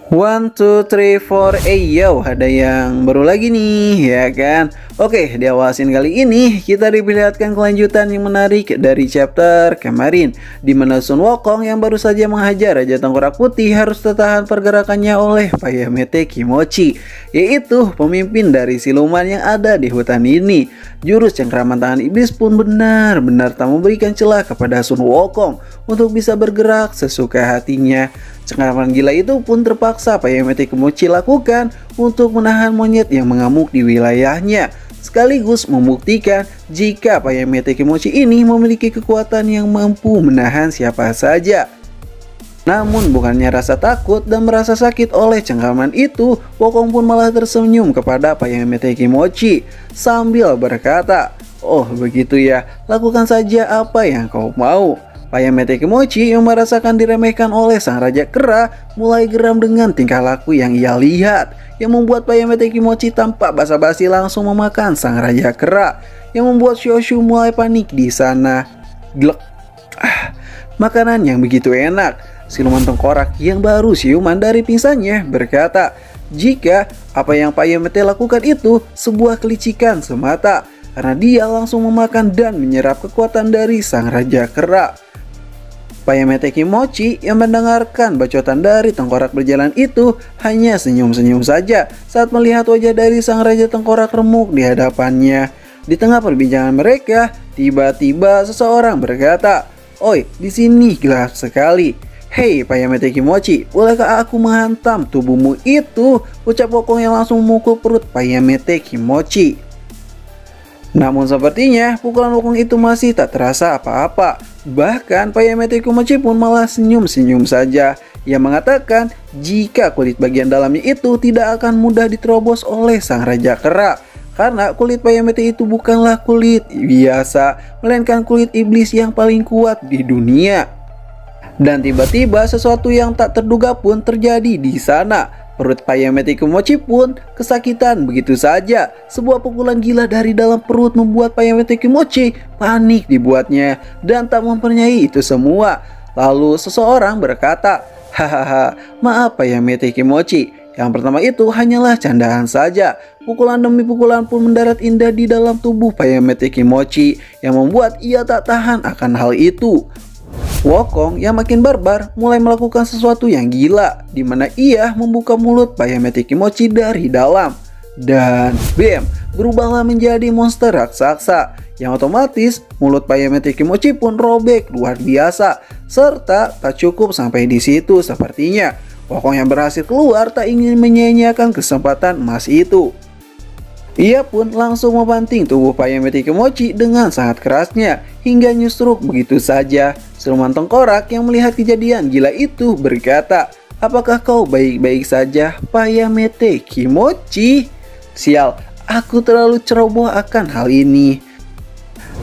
One, two, three, four, yo, ada yang baru lagi nih, ya kan? Oke, di awasin kali ini kita diperlihatkan kelanjutan yang menarik dari chapter kemarin, di mana Sun Wukong yang baru saja menghajar Raja Tengkorak Putih harus tertahan pergerakannya oleh Payamete Kimochi, yaitu pemimpin dari siluman yang ada di hutan ini. Jurus cengkraman tangan iblis pun benar-benar tak memberikan celah kepada Sun Wukong untuk bisa bergerak sesuka hatinya. Cengkraman gila itu pun terpaksa Payamete Kimochi lakukan untuk menahan monyet yang mengamuk di wilayahnya, sekaligus membuktikan jika Payamete Kimochi ini memiliki kekuatan yang mampu menahan siapa saja. Namun bukannya rasa takut dan merasa sakit oleh cengkraman itu, Wukong pun malah tersenyum kepada Payamete Kimochi sambil berkata, "Oh begitu ya, lakukan saja apa yang kau mau." Payamete Kimochi yang merasakan diremehkan oleh sang Raja Kera mulai geram dengan tingkah laku yang ia lihat, yang membuat Payamete Kimochi tanpa basa-basi langsung memakan sang Raja Kera, yang membuat Shoshu mulai panik di sana. Glek. Makanan yang begitu enak. Siluman tengkorak yang baru siuman dari pingsannya berkata, jika apa yang Payamete lakukan itu sebuah kelicikan semata, karena dia langsung memakan dan menyerap kekuatan dari sang Raja Kera. Payamete Kimochi yang mendengarkan bacotan dari tengkorak berjalan itu hanya senyum-senyum saja saat melihat wajah dari sang Raja Tengkorak remuk di hadapannya. Di tengah perbincangan mereka, tiba-tiba seseorang berkata, "Oi, di sini gelap sekali. Hei Payamete Kimochi, bolehkah aku menghantam tubuhmu itu?" ucap Wukong yang langsung memukul perut Payamete Kimochi. Namun sepertinya pukulan Wukong itu masih tak terasa apa-apa. Bahkan Payamete Kimochi pun malah senyum-senyum saja. Ia mengatakan jika kulit bagian dalamnya itu tidak akan mudah diterobos oleh sang Raja Kera, karena kulit Payamete itu bukanlah kulit biasa, melainkan kulit iblis yang paling kuat di dunia. Dan tiba-tiba sesuatu yang tak terduga pun terjadi di sana. Perut Payamete Kimochi pun kesakitan begitu saja. Sebuah pukulan gila dari dalam perut membuat Payamete Kimochi panik dibuatnya dan tak mempercayai itu semua. Lalu seseorang berkata, "Hahaha, maaf Payamete Kimochi. Yang pertama itu hanyalah candaan saja." Pukulan demi pukulan pun mendarat indah di dalam tubuh Payamete Kimochi yang membuat ia tak tahan akan hal itu. Wukong yang makin barbar mulai melakukan sesuatu yang gila, di mana ia membuka mulut Payamete Kimochi dari dalam. Dan bam, berubahlah menjadi monster raksasa, yang otomatis mulut Payamete Kimochi pun robek luar biasa. Serta tak cukup sampai di situ sepertinya. Wukong yang berhasil keluar tak ingin menyia-nyiakan kesempatan emas itu. Ia pun langsung membanting tubuh Payamete Kimochi dengan sangat kerasnya hingga nyusruk begitu saja. Siluman tengkorak yang melihat kejadian gila itu berkata, "Apakah kau baik-baik saja, Payamete Kimochi?" Sial, aku terlalu ceroboh akan hal ini.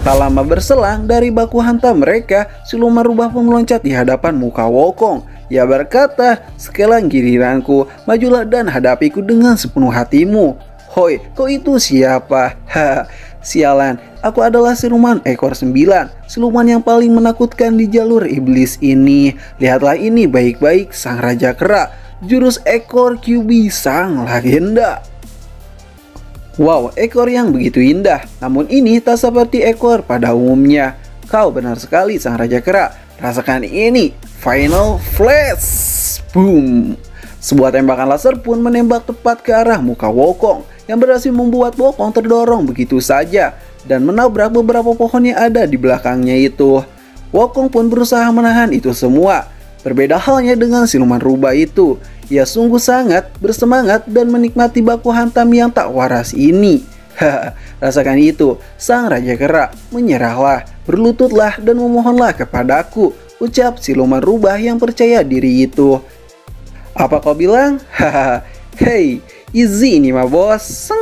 Tak lama berselang dari baku hantam mereka, siluman rubah pun meloncat di hadapan muka Wukong. Ia berkata, "Sekarang giliranku, majulah dan hadapiku dengan sepenuh hatimu." "Hoi, kau itu siapa?" "Haha, sialan, aku adalah siluman ekor 9, siluman yang paling menakutkan di jalur iblis ini. Lihatlah ini baik-baik, sang Raja Kera, jurus ekor Kyuubi sang legenda." Wow, ekor yang begitu indah, namun ini tak seperti ekor pada umumnya. Kau benar sekali sang Raja Kera, rasakan ini, Final Flash. Boom. Sebuah tembakan laser pun menembak tepat ke arah muka Wukong, yang berhasil membuat Wukong terdorong begitu saja dan menabrak beberapa pohon yang ada di belakangnya itu. Wukong pun berusaha menahan itu semua. Berbeda halnya dengan siluman rubah itu, ia sungguh sangat bersemangat dan menikmati baku hantam yang tak waras ini. Rasakan itu, sang Raja Kera, menyerahlah, berlututlah dan memohonlah kepadaku, ucap siluman rubah yang percaya diri itu. "Apa kau bilang? Haha, hey, easy ini mah bos.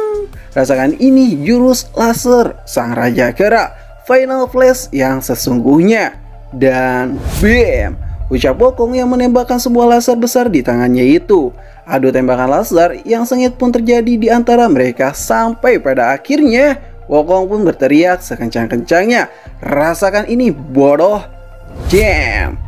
Rasakan ini jurus laser sang Raja Kera, Final Flash yang sesungguhnya." Dan bam, ucap Wukong yang menembakkan sebuah laser besar di tangannya itu. Adu tembakan laser yang sengit pun terjadi di antara mereka sampai pada akhirnya Wukong pun berteriak sekencang-kencangnya, "Rasakan ini bodoh!" Jam.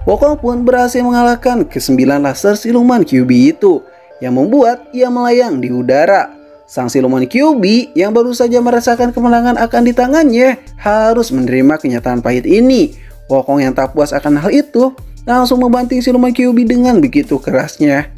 Wokong pun berhasil mengalahkan ke-9 laser siluman QB itu, yang membuat ia melayang di udara. Sang siluman QB yang baru saja merasakan kemenangan akan di tangannya harus menerima kenyataan pahit ini. Wokong yang tak puas akan hal itu langsung membanting siluman QB dengan begitu kerasnya.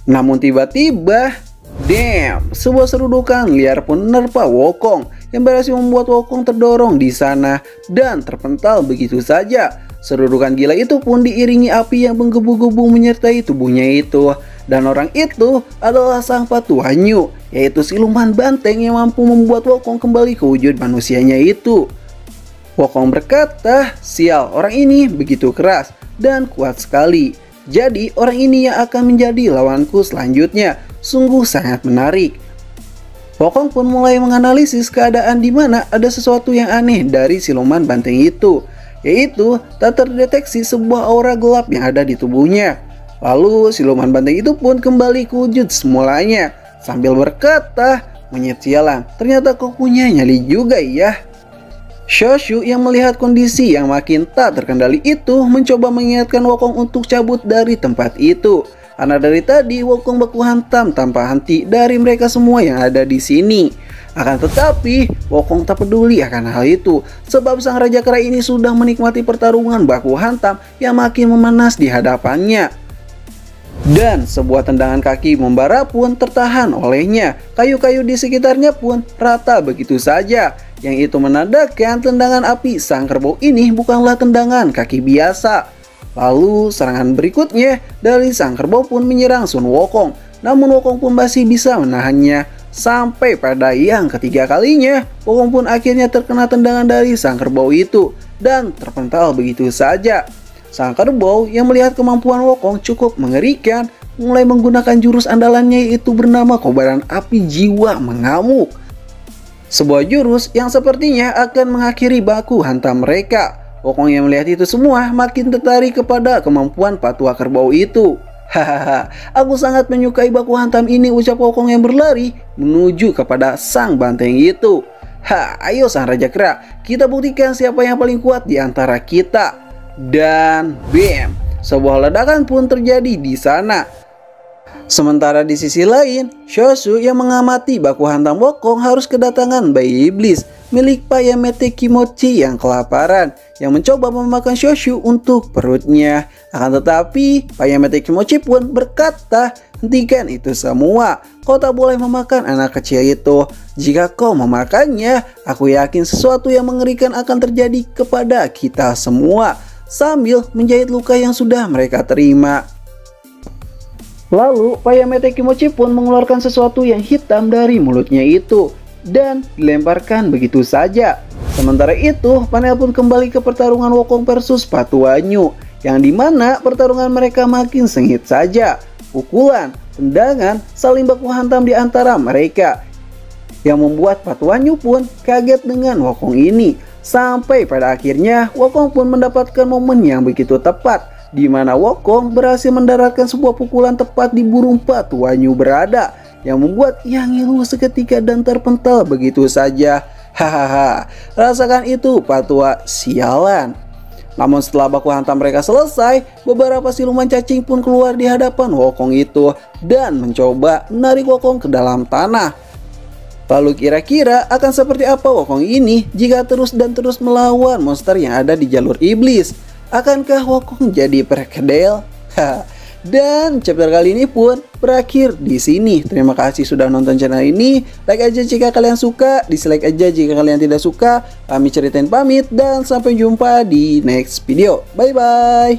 Namun tiba-tiba, damn, sebuah serudukan liar pun menerpa Wokong yang berhasil membuat Wokong terdorong di sana dan terpental begitu saja. Serudukan gila itu pun diiringi api yang menggebu-gebu menyertai tubuhnya itu. Dan orang itu adalah sang Patu Hanyu, yaitu siluman banteng yang mampu membuat Wokong kembali ke wujud manusianya itu. Wokong berkata, sial, orang ini begitu keras dan kuat sekali. Jadi orang ini yang akan menjadi lawanku selanjutnya. Sungguh sangat menarik. Wokong pun mulai menganalisis keadaan di mana ada sesuatu yang aneh dari siluman banteng itu, yaitu tak terdeteksi sebuah aura gelap yang ada di tubuhnya. Lalu siluman banteng itu pun kembali ke wujud semulanya sambil berkata, monyet sialan, ternyata kau punya nyali juga ya. Shoshu yang melihat kondisi yang makin tak terkendali itu mencoba mengingatkan Wokong untuk cabut dari tempat itu. Karena dari tadi Wokong baku hantam tanpa henti dari mereka semua yang ada di sini. Akan tetapi Wokong tak peduli akan hal itu, sebab sang raja kera ini sudah menikmati pertarungan baku hantam yang makin memanas di hadapannya. Dan sebuah tendangan kaki membara pun tertahan olehnya. Kayu-kayu di sekitarnya pun rata begitu saja, yang itu menandakan tendangan api sang kerbau ini bukanlah tendangan kaki biasa. Lalu serangan berikutnya dari sang kerbau pun menyerang Sun Wokong, namun Wokong pun masih bisa menahannya. Sampai pada yang ketiga kalinya, Wokong pun akhirnya terkena tendangan dari sang kerbau itu dan terpental begitu saja. Sang kerbau yang melihat kemampuan Wokong cukup mengerikan, mulai menggunakan jurus andalannya yaitu bernama kobaran api jiwa mengamuk. Sebuah jurus yang sepertinya akan mengakhiri baku hantam mereka. Wokong yang melihat itu semua makin tertarik kepada kemampuan Patua Kerbau itu. Hahaha, aku sangat menyukai baku hantam ini, ucap Wokong yang berlari menuju kepada sang banteng itu. Ayo sang Raja Kera, kita buktikan siapa yang paling kuat di antara kita. Dan bam, sebuah ledakan pun terjadi di sana. Sementara di sisi lain, Shoshu yang mengamati baku hantam Wokong harus kedatangan bayi iblis milik Payamete Kimochi yang kelaparan, yang mencoba memakan Shoshu untuk perutnya. Akan tetapi Payamete Kimochi pun berkata, hentikan itu semua, kau tak boleh memakan anak kecil itu. Jika kau memakannya, aku yakin sesuatu yang mengerikan akan terjadi kepada kita semua. Sambil menjahit luka yang sudah mereka terima. Lalu Payamete Kimochi pun mengeluarkan sesuatu yang hitam dari mulutnya itu dan dilemparkan begitu saja. Sementara itu panel pun kembali ke pertarungan Wokong versus Patu Hanyu, yang dimana pertarungan mereka makin sengit saja. Pukulan, tendangan, saling baku hantam di antara mereka, yang membuat Patu Hanyu pun kaget dengan Wokong ini. Sampai pada akhirnya Wokong pun mendapatkan momen yang begitu tepat, di mana Wokong berhasil mendaratkan sebuah pukulan tepat di burung Patu Hanyu berada, yang membuat ia ngilu seketika dan terpental begitu saja. Hahaha, rasakan itu Patua sialan. Namun setelah baku hantam mereka selesai, beberapa siluman cacing pun keluar di hadapan Wokong itu dan mencoba menarik Wokong ke dalam tanah. Lalu kira-kira akan seperti apa Wokong ini jika terus melawan monster yang ada di jalur iblis? Akankah Wokong jadi perkedel? Dan chapter kali ini pun berakhir di sini. Terima kasih sudah nonton channel ini. Like aja jika kalian suka, dislike aja jika kalian tidak suka. Kami ceritain pamit dan sampai jumpa di next video. Bye bye.